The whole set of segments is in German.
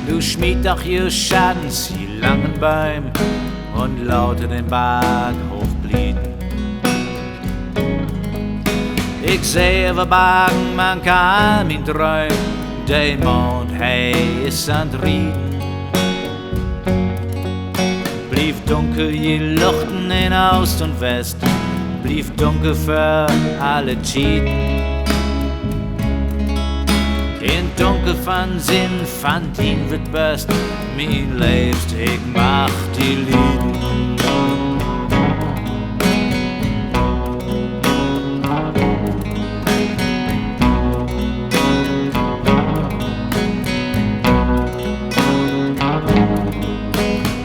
Du schmied doch ihr Schadens, die langen Bäume und lauter den Berg hochblieben. Ich sehe wir Bergen, man kann ihn träumen, der Mond, hey, ist an Rieden. Blieb dunkel je Luchten in Ost und West, blieb dunkel für alle Cheaten. In Dunkel van Sinn, van dien wird best, mein Lebst, ich mach die Lieden.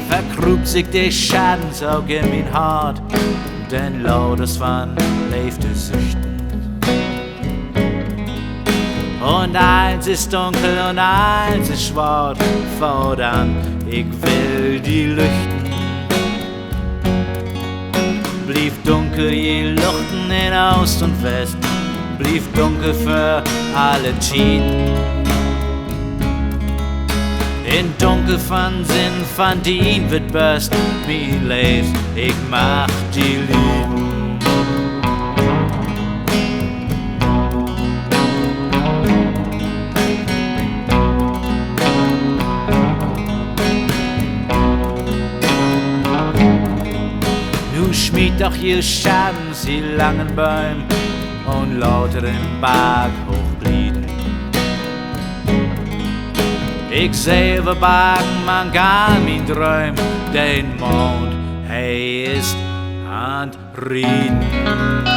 Vergrub sich der Schadensaug in mein Hart, denn lautes van leefde Süchten. Und eins ist dunkel und eins ist schwarz, verdammt, ich will die lüchten. Blieb dunkel je Luchten in Ost und West, blieb dunkel für alle Cheaten. In Dunkel van Sinn, van dien wird best, wie lebst, ich mach die Lieben. Schmied doch ihr Schaden, sie langen Bäume und lauter den Berg hochblieben. Ich sehe wir Bergen, man kann ihn träumen, den Mond, hey, ist an Rieden.